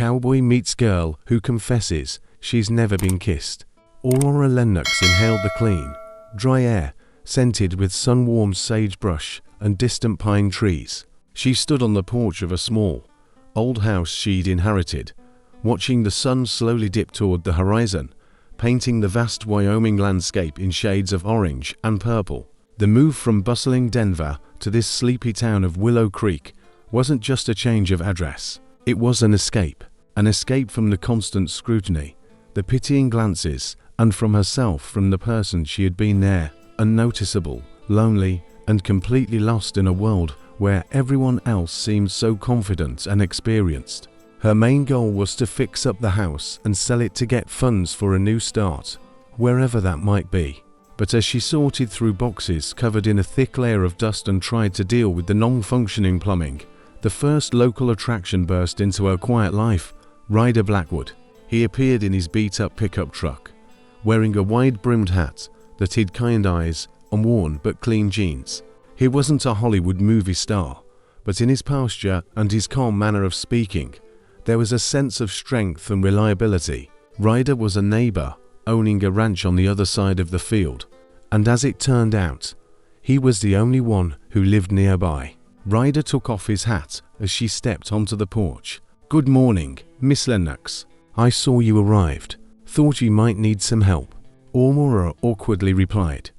Cowboy meets girl who confesses she's never been kissed. Aurora Lennox inhaled the clean, dry air, scented with sun-warmed sagebrush and distant pine trees. She stood on the porch of a small, old house she'd inherited, watching the sun slowly dip toward the horizon, painting the vast Wyoming landscape in shades of orange and purple. The move from bustling Denver to this sleepy town of Willow Creek wasn't just a change of address. It was an escape from the constant scrutiny, the pitying glances, and from herself, from the person she had been there, unnoticeable, lonely, and completely lost in a world where everyone else seemed so confident and experienced. Her main goal was to fix up the house and sell it to get funds for a new start, wherever that might be. But as she sorted through boxes covered in a thick layer of dust and tried to deal with the non-functioning plumbing, the first local attraction burst into her quiet life: Ryder Blackwood. He appeared in his beat-up pickup truck, wearing a wide-brimmed hat that hid kind eyes and worn but clean jeans. He wasn't a Hollywood movie star, but in his posture and his calm manner of speaking, there was a sense of strength and reliability. Ryder was a neighbor, owning a ranch on the other side of the field, and as it turned out, he was the only one who lived nearby. Ryder took off his hat as she stepped onto the porch. "Good morning, Miss Lennox. I saw you arrived. Thought you might need some help." Aurora awkwardly replied,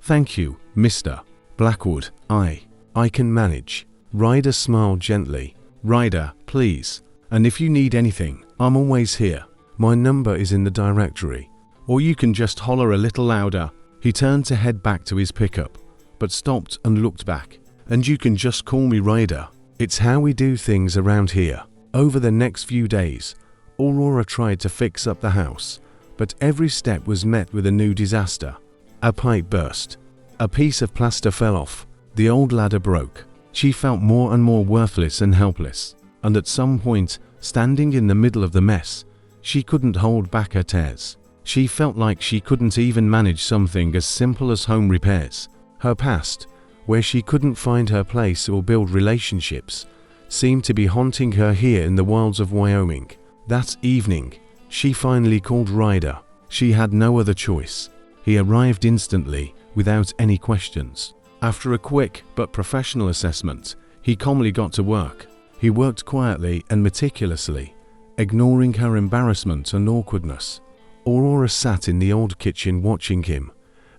"Thank you, Mr. Blackwood. I can manage." Ryder smiled gently. "Ryder, please. And if you need anything, I'm always here. My number is in the directory. Or you can just holler a little louder." He turned to head back to his pickup, but stopped and looked back. "And you can just call me Ryder. It's how we do things around here." Over the next few days, Aurora tried to fix up the house, but every step was met with a new disaster. A pipe burst. A piece of plaster fell off. The old ladder broke. She felt more and more worthless and helpless, and at some point, standing in the middle of the mess, she couldn't hold back her tears. She felt like she couldn't even manage something as simple as home repairs. Her past, where she couldn't find her place or build relationships, seemed to be haunting her here in the wilds of Wyoming. That evening, she finally called Ryder. She had no other choice. He arrived instantly, without any questions. After a quick but professional assessment, he calmly got to work. He worked quietly and meticulously, ignoring her embarrassment and awkwardness. Aurora sat in the old kitchen watching him,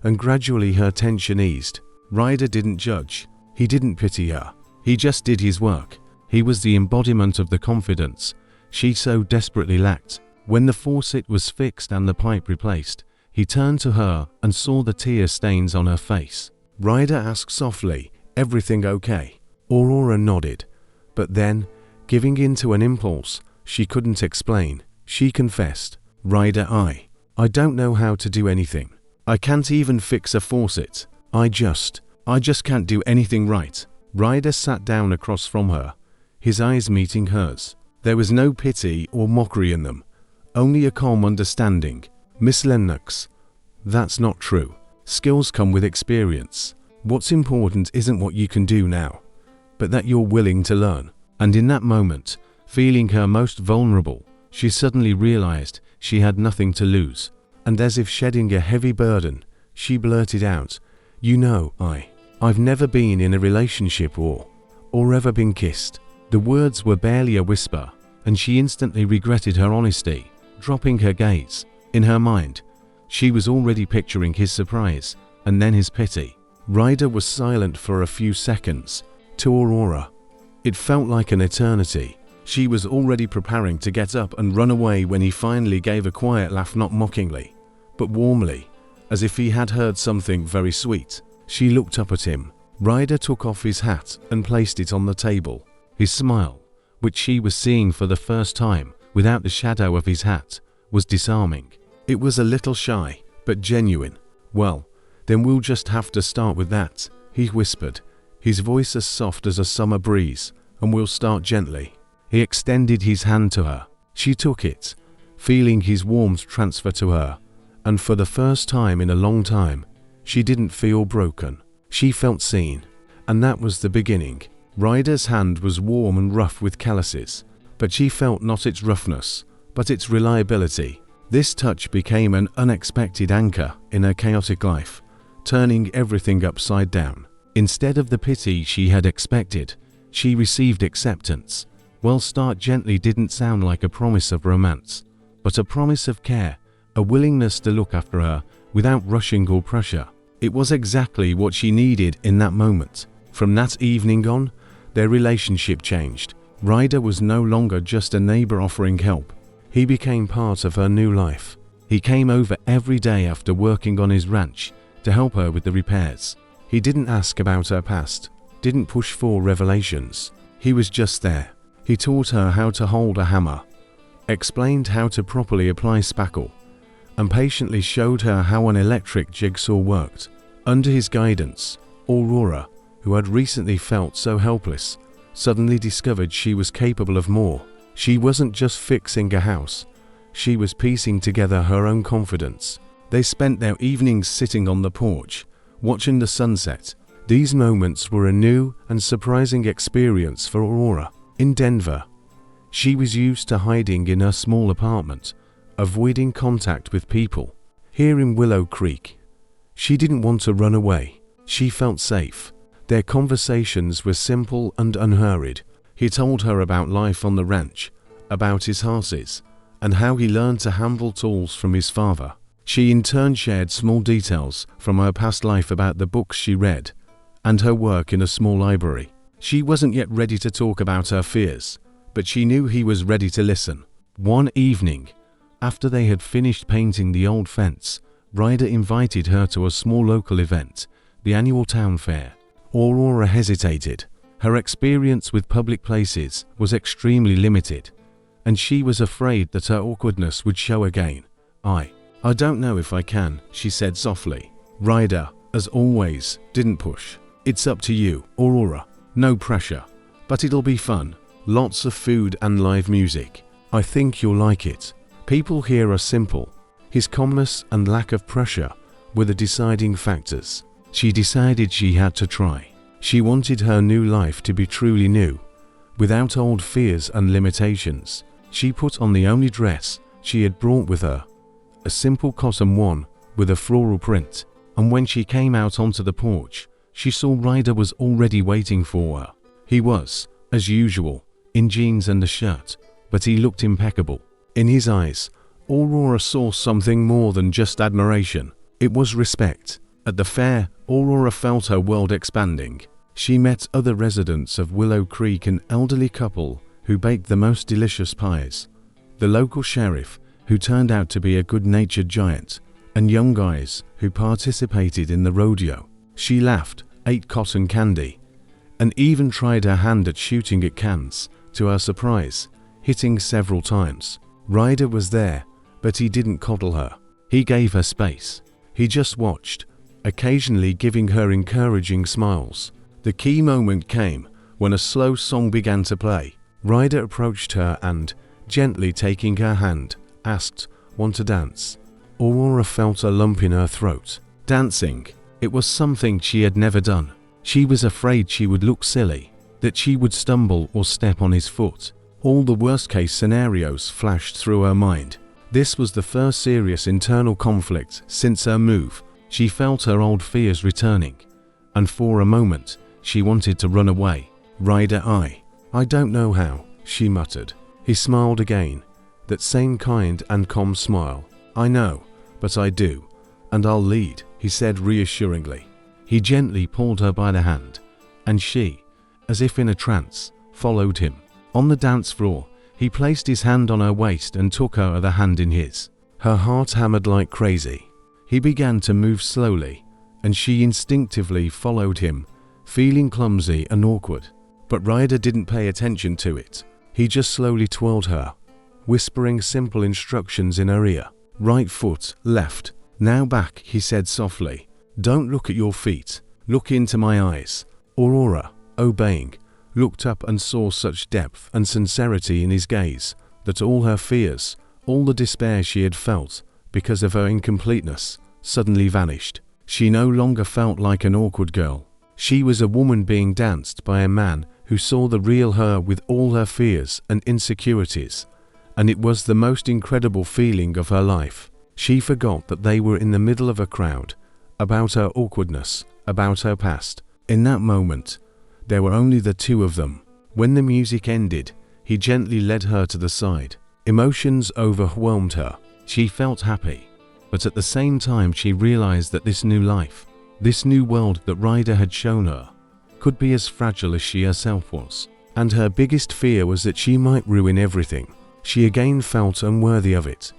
and gradually her tension eased. Ryder didn't judge. He didn't pity her. He just did his work. He was the embodiment of the confidence she so desperately lacked. When the faucet was fixed and the pipe replaced, he turned to her and saw the tear stains on her face. Ryder asked softly, "Everything okay?" Aurora nodded, but then, giving in to an impulse she couldn't explain, she confessed, "Ryder, I don't know how to do anything. I can't even fix a faucet. I just can't do anything right." Ryder sat down across from her, his eyes meeting hers. There was no pity or mockery in them, only a calm understanding. "Miss Lennox, that's not true. Skills come with experience. What's important isn't what you can do now, but that you're willing to learn." And in that moment, feeling her most vulnerable, she suddenly realized she had nothing to lose. And as if shedding a heavy burden, she blurted out, "You know, I've never been in a relationship or ever been kissed." The words were barely a whisper, and she instantly regretted her honesty, dropping her gaze. In her mind, she was already picturing his surprise, and then his pity. Ryder was silent for a few seconds. To Aurora, it felt like an eternity. She was already preparing to get up and run away when he finally gave a quiet laugh, not mockingly, but warmly, as if he had heard something very sweet. She looked up at him. Ryder took off his hat and placed it on the table. His smile, which she was seeing for the first time without the shadow of his hat, was disarming. It was a little shy, but genuine. "Well, then we'll just have to start with that," he whispered, his voice as soft as a summer breeze, "and we'll start gently." He extended his hand to her. She took it, feeling his warmth transfer to her, and for the first time in a long time, she didn't feel broken. She felt seen, and that was the beginning. Ryder's hand was warm and rough with calluses, but she felt not its roughness, but its reliability. This touch became an unexpected anchor in her chaotic life, turning everything upside down. Instead of the pity she had expected, she received acceptance. "Well, start gently" didn't sound like a promise of romance, but a promise of care, a willingness to look after her without rushing or pressure. It was exactly what she needed in that moment. From that evening on, their relationship changed. Ryder was no longer just a neighbor offering help. He became part of her new life. He came over every day after working on his ranch to help her with the repairs. He didn't ask about her past, didn't push for revelations. He was just there. He taught her how to hold a hammer, explained how to properly apply spackle, and patiently showed her how an electric jigsaw worked. Under his guidance, Aurora, who had recently felt so helpless, suddenly discovered she was capable of more. She wasn't just fixing a house, she was piecing together her own confidence. They spent their evenings sitting on the porch, watching the sunset. These moments were a new and surprising experience for Aurora. In Denver, she was used to hiding in her small apartment, avoiding contact with people. Here in Willow Creek, she didn't want to run away. She felt safe. Their conversations were simple and unhurried. He told her about life on the ranch, about his horses, and how he learned to handle tools from his father. She in turn shared small details from her past life about the books she read and her work in a small library. She wasn't yet ready to talk about her fears, but she knew he was ready to listen. One evening, after they had finished painting the old fence, Ryder invited her to a small local event, the annual town fair. Aurora hesitated. Her experience with public places was extremely limited, and she was afraid that her awkwardness would show again. I don't know if I can," she said softly. Ryder, as always, didn't push. "It's up to you, Aurora. No pressure. But it'll be fun. Lots of food and live music. I think you'll like it. People here are simple." His calmness and lack of pressure were the deciding factors. She decided she had to try. She wanted her new life to be truly new, without old fears and limitations. She put on the only dress she had brought with her, a simple cotton one with a floral print, and when she came out onto the porch, she saw Ryder was already waiting for her. He was, as usual, in jeans and a shirt, but he looked impeccable. In his eyes, Aurora saw something more than just admiration. It was respect. At the fair, Aurora felt her world expanding. She met other residents of Willow Creek, an elderly couple who baked the most delicious pies, the local sheriff, who turned out to be a good-natured giant, and young guys who participated in the rodeo. She laughed, ate cotton candy, and even tried her hand at shooting at cans, to her surprise, hitting several times. Ryder was there, but he didn't coddle her. He gave her space. He just watched, occasionally giving her encouraging smiles. The key moment came when a slow song began to play. Ryder approached her and, gently taking her hand, asked, "Want to dance?" Aurora felt a lump in her throat. Dancing. It was something she had never done. She was afraid she would look silly, that she would stumble or step on his foot. All the worst-case scenarios flashed through her mind. This was the first serious internal conflict since her move. She felt her old fears returning, and for a moment, she wanted to run away. Ryder, I don't know how," she muttered. He smiled again, that same kind and calm smile. "I know, but I do, and I'll lead," he said reassuringly. He gently pulled her by the hand, and she, as if in a trance, followed him. On the dance floor, he placed his hand on her waist and took her other hand in his. Her heart hammered like crazy. He began to move slowly, and she instinctively followed him, feeling clumsy and awkward. But Ryder didn't pay attention to it. He just slowly twirled her, whispering simple instructions in her ear. "Right foot, left. Now back," he said softly. "Don't look at your feet. Look into my eyes." Aurora, obeying, looked up and saw such depth and sincerity in his gaze that all her fears, all the despair she had felt because of her incompleteness, suddenly vanished. She no longer felt like an awkward girl. She was a woman being danced by a man who saw the real her with all her fears and insecurities, and it was the most incredible feeling of her life. She forgot that they were in the middle of a crowd, about her awkwardness, about her past. In that moment, there were only the two of them. When the music ended, he gently led her to the side. Emotions overwhelmed her. She felt happy, but at the same time she realized that this new life, this new world that Ryder had shown her, could be as fragile as she herself was. And her biggest fear was that she might ruin everything. She again felt unworthy of it,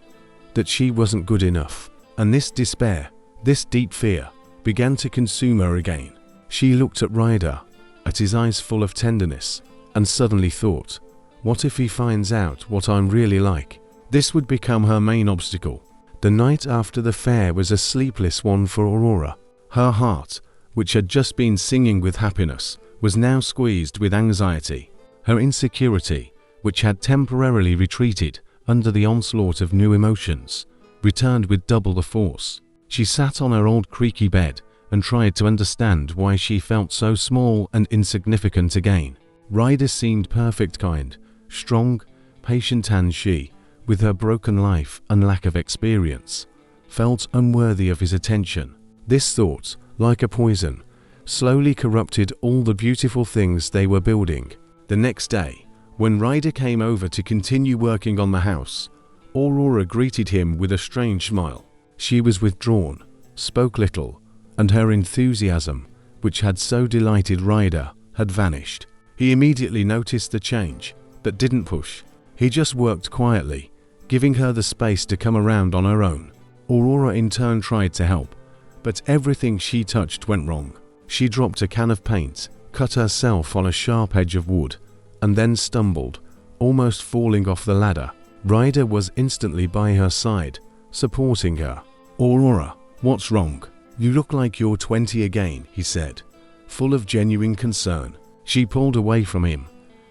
that she wasn't good enough. And this despair, this deep fear, began to consume her again. She looked at Ryder, at his eyes full of tenderness, and suddenly thought, what if he finds out what I'm really like? This would become her main obstacle. The night after the fair was a sleepless one for Aurora. Her heart, which had just been singing with happiness, was now squeezed with anxiety. Her insecurity, which had temporarily retreated under the onslaught of new emotions, returned with double the force. She sat on her old creaky bed and tried to understand why she felt so small and insignificant again. Ryder seemed perfect, kind, strong, patient, and she, with her broken life and lack of experience, felt unworthy of his attention. This thought, like a poison, slowly corrupted all the beautiful things they were building. The next day, when Ryder came over to continue working on the house, Aurora greeted him with a strange smile. She was withdrawn, spoke little, and her enthusiasm, which had so delighted Ryder, had vanished. He immediately noticed the change, but didn't push. He just worked quietly, giving her the space to come around on her own. Aurora in turn tried to help, but everything she touched went wrong. She dropped a can of paint, cut herself on a sharp edge of wood, and then stumbled, almost falling off the ladder. Ryder was instantly by her side, supporting her. Aurora, what's wrong? You look like you're 20 again, he said, full of genuine concern. She pulled away from him,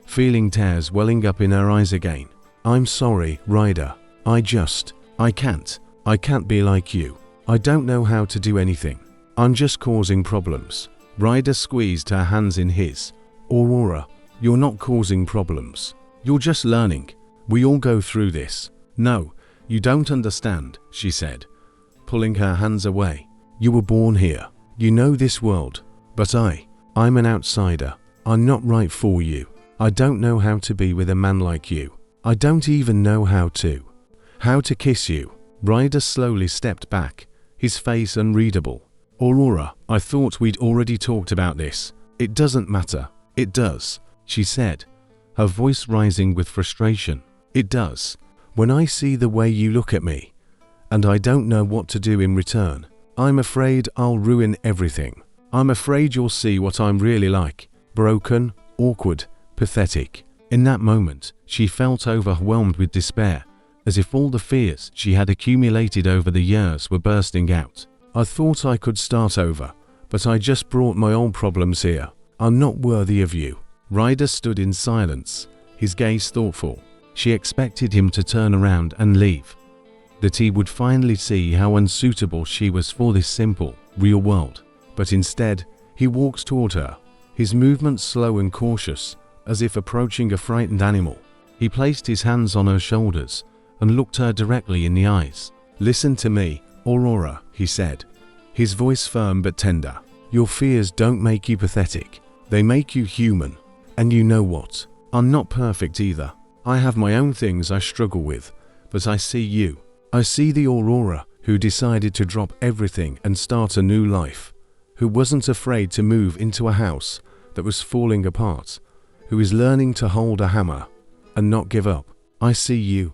feeling tears welling up in her eyes again. I'm sorry, Ryder. I can't be like you. I don't know how to do anything. I'm just causing problems. Ryder squeezed her hands in his. Aurora, you're not causing problems. You're just learning. We all go through this. No, you don't understand, she said, pulling her hands away. You were born here. You know this world. But I'm an outsider. I'm not right for you. I don't know how to be with a man like you. I don't even know how to kiss you. Ryder slowly stepped back, his face unreadable. Aurora, I thought we'd already talked about this. It doesn't matter. It does, she said, her voice rising with frustration. It does. When I see the way you look at me, and I don't know what to do in return, I'm afraid I'll ruin everything. I'm afraid you'll see what I'm really like. Broken, awkward, pathetic. In that moment, she felt overwhelmed with despair, as if all the fears she had accumulated over the years were bursting out. I thought I could start over, but I just brought my old problems here. I'm not worthy of you. Ryder stood in silence, his gaze thoughtful. She expected him to turn around and leave, that he would finally see how unsuitable she was for this simple, real world. But instead, he walked toward her, his movements slow and cautious, as if approaching a frightened animal. He placed his hands on her shoulders and looked her directly in the eyes. Listen to me, Aurora, he said, his voice firm but tender. Your fears don't make you pathetic. They make you human. And you know what? I'm not perfect either. I have my own things I struggle with, but I see you. I see the Aurora who decided to drop everything and start a new life, who wasn't afraid to move into a house that was falling apart, who is learning to hold a hammer and not give up. I see you,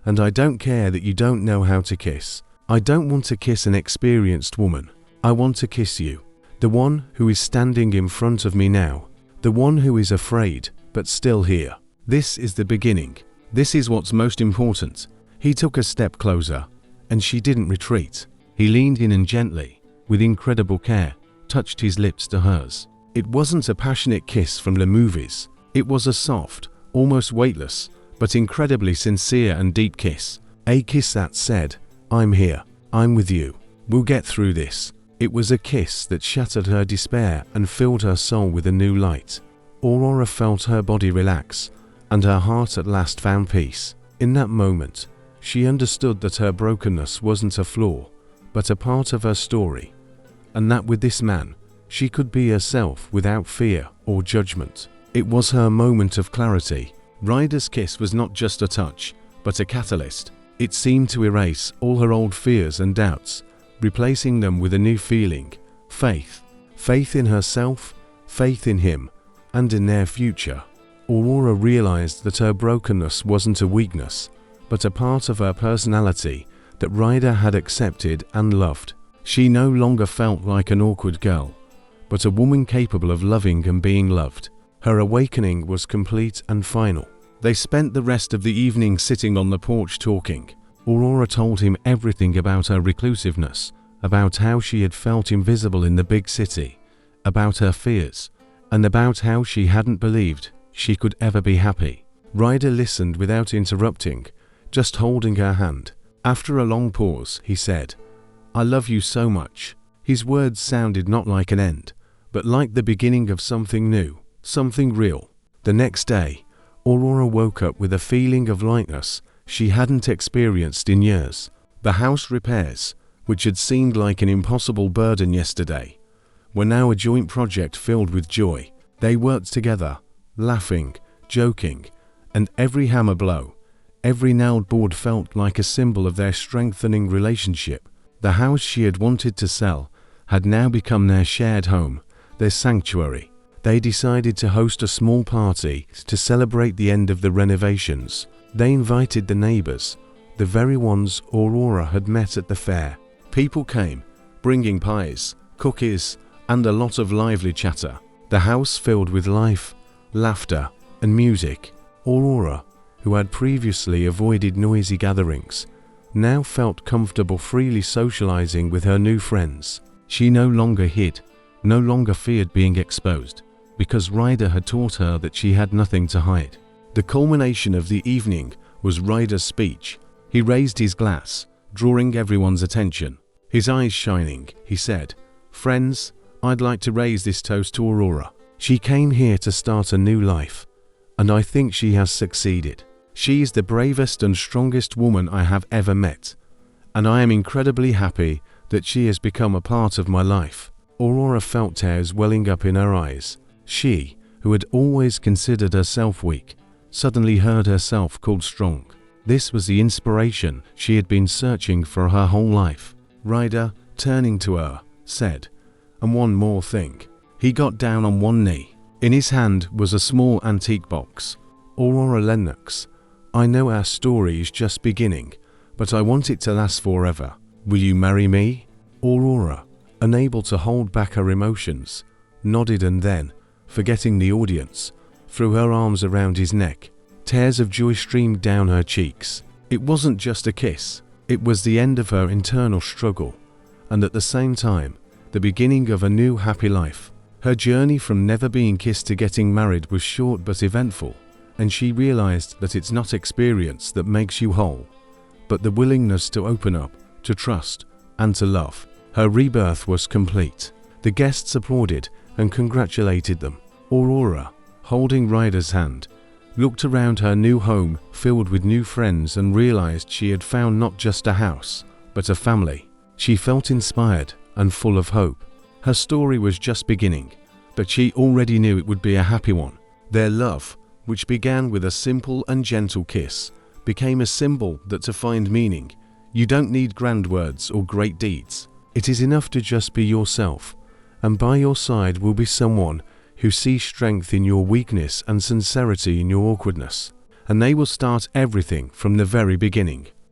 and I don't care that you don't know how to kiss. I don't want to kiss an experienced woman. I want to kiss you, the one who is standing in front of me now, the one who is afraid but still here. This is the beginning. This is what's most important. He took a step closer, and she didn't retreat. He leaned in and gently, with incredible care, touched his lips to hers. It wasn't a passionate kiss from the movies. It was a soft, almost weightless, but incredibly sincere and deep kiss. A kiss that said, I'm here. I'm with you. We'll get through this. It was a kiss that shattered her despair and filled her soul with a new light. Aurora felt her body relax, and her heart at last found peace. In that moment, she understood that her brokenness wasn't a flaw, but a part of her story, and that with this man, she could be herself without fear or judgment. It was her moment of clarity. Ryder's kiss was not just a touch, but a catalyst. It seemed to erase all her old fears and doubts, replacing them with a new feeling: faith. Faith in herself, faith in him, and in their future. Aurora realized that her brokenness wasn't a weakness, but a part of her personality that Ryder had accepted and loved. She no longer felt like an awkward girl, but a woman capable of loving and being loved. Her awakening was complete and final. They spent the rest of the evening sitting on the porch talking. Aurora told him everything about her reclusiveness, about how she had felt invisible in the big city, about her fears, and about how she hadn't believed she could ever be happy. Ryder listened without interrupting, just holding her hand. After a long pause, he said, "I love you so much." His words sounded not like an end, but like the beginning of something new, something real. The next day, Aurora woke up with a feeling of lightness she hadn't experienced in years. The house repairs, which had seemed like an impossible burden yesterday, were now a joint project filled with joy. They worked together, laughing, joking, and every hammer blow, every nailed board felt like a symbol of their strengthening relationship. The house she had wanted to sell had now become their shared home, their sanctuary. They decided to host a small party to celebrate the end of the renovations. They invited the neighbors, the very ones Aurora had met at the fair. People came, bringing pies, cookies, and a lot of lively chatter. The house filled with life, laughter, and music. Aurora, who had previously avoided noisy gatherings, now felt comfortable freely socializing with her new friends. She no longer hid, no longer feared being exposed, because Ryder had taught her that she had nothing to hide. The culmination of the evening was Ryder's speech. He raised his glass, drawing everyone's attention. His eyes shining, he said, "Friends, I'd like to raise this toast to Aurora. She came here to start a new life, and I think she has succeeded. She is the bravest and strongest woman I have ever met, and I am incredibly happy that she has become a part of my life." Aurora felt tears welling up in her eyes. She, who had always considered herself weak, suddenly heard herself called strong. This was the inspiration she had been searching for her whole life. Ryder, turning to her, said, "And one more thing." He got down on one knee. In his hand was a small antique box. "Aurora Lennox, I know our story is just beginning, but I want it to last forever. Will you marry me?" Aurora, unable to hold back her emotions, nodded and then, forgetting the audience, threw her arms around his neck. Tears of joy streamed down her cheeks. It wasn't just a kiss. It was the end of her internal struggle, and at the same time, the beginning of a new happy life. Her journey from never being kissed to getting married was short but eventful, and she realized that it's not experience that makes you whole, but the willingness to open up, to trust, and to love. Her rebirth was complete. The guests applauded and congratulated them. Aurora, holding Ryder's hand, looked around her new home filled with new friends and realized she had found not just a house, but a family. She felt inspired and full of hope. Her story was just beginning, but she already knew it would be a happy one. Their love, which began with a simple and gentle kiss, became a symbol that to find meaning, you don't need grand words or great deeds. It is enough to just be yourself, and by your side will be someone who sees strength in your weakness and sincerity in your awkwardness, and they will start everything from the very beginning.